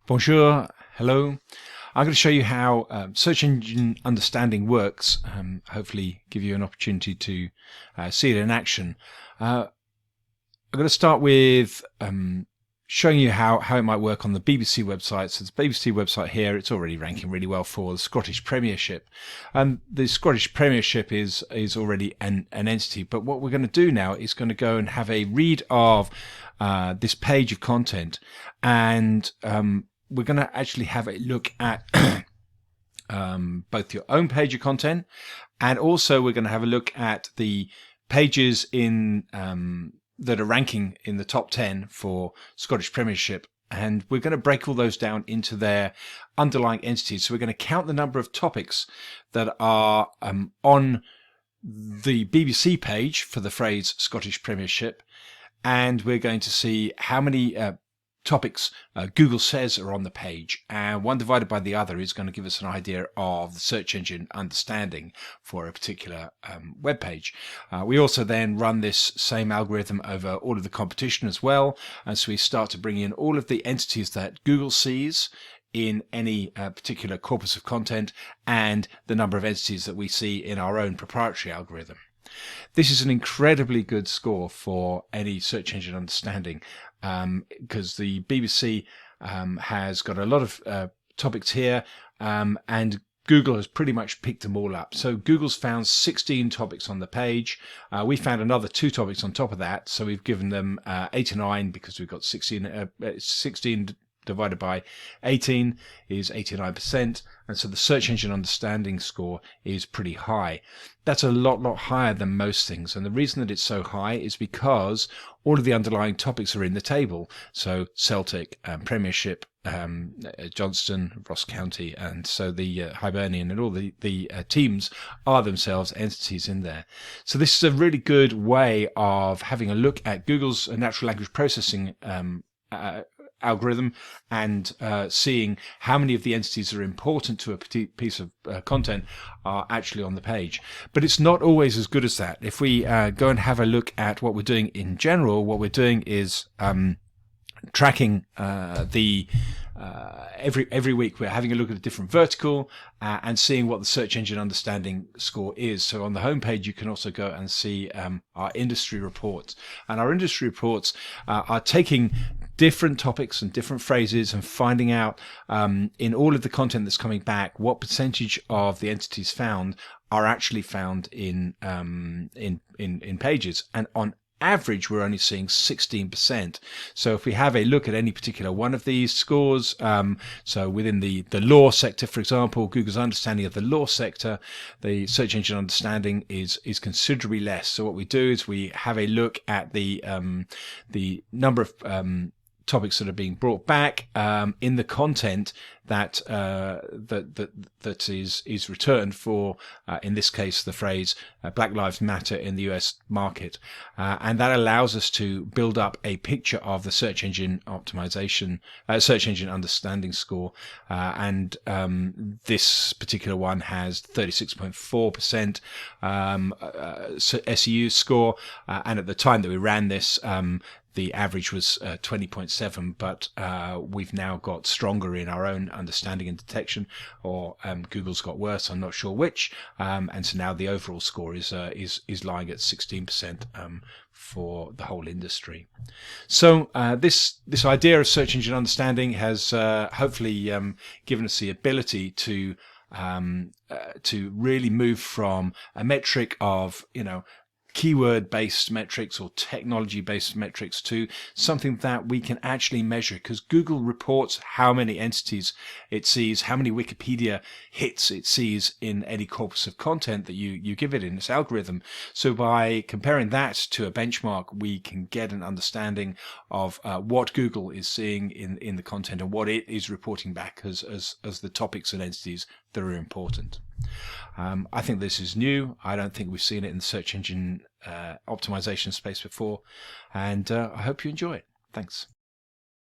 Bonjour, hello. I'm going to show you how search engine understanding works, hopefully give you an opportunity to see it in action. I'm going to start with showing you how it might work on the BBC website. So the BBC website here, it's already ranking really well for the Scottish Premiership. The Scottish Premiership is already an entity, but what we're going to do now is going to go and have a read of this page of content, and we're going to actually have a look at both your own page of content, and also we're going to have a look at the pages in that are ranking in the top 10 for Scottish Premiership, and we're going to break all those down into their underlying entities. So we're going to count the number of topics that are on the BBC page for the phrase Scottish Premiership, and we're going to see how many topics Google says are on the page, and one divided by the other is going to give us an idea of the search engine understanding for a particular web page. We also then run this same algorithm over all of the competition as well, and so we start to bring in all of the entities that Google sees in any particular corpus of content and the number of entities that we see in our own proprietary algorithm. This is an incredibly good score for any search engine understanding, because the BBC has got a lot of topics here, and Google has pretty much picked them all up. So Google's found 16 topics on the page. We found another 2 topics on top of that, so we've given them 89 because we've got 16 divided by 18 is 89%, and so the search engine understanding score is pretty high. That's a lot higher than most things, and the reason that it's so high is because all of the underlying topics are in the table. So Celtic, Premiership, Johnston, Ross County, and so the Hibernian and all the teams are themselves entities in there. So this is a really good way of having a look at Google's natural language processing algorithm and seeing how many of the entities that are important to a piece of content are actually on the page. But it's not always as good as that. If we go and have a look at what we're doing in general, what we're doing is tracking every week we're having a look at a different vertical and seeing what the search engine understanding score is. So on the homepage you can also go and see our industry reports, and our industry reports are taking different topics and different phrases and finding out in all of the content that's coming back what percentage of the entities found are actually found in pages, and on average we're only seeing 16%. So if we have a look at any particular one of these scores, so within the law sector, for example, Google's understanding of the law sector, the search engine understanding is considerably less. So what we do is we have a look at the number of topics that are being brought back in the content that is returned for, in this case, the phrase Black Lives Matter in the US market, and that allows us to build up a picture of the search engine optimization, search engine understanding score, and this particular one has 36.4% SEU score, and at the time that we ran this, the average was 20.7, but we've now got stronger in our own understanding and detection, or Google's got worse, I'm not sure which, and so now the overall score is lying at 16% for the whole industry. So this idea of search engine understanding has hopefully given us the ability to really move from a metric of keyword-based metrics or technology-based metrics to something that we can actually measure, because Google reports how many entities it sees, how many Wikipedia hits it sees in any corpus of content that you give it in its algorithm. So by comparing that to a benchmark, we can get an understanding of what Google is seeing in the content and what it is reporting back as the topics and entities that are important. I think this is new. I don't think we've seen it in the search engine optimization space before, and I hope you enjoy it. Thanks.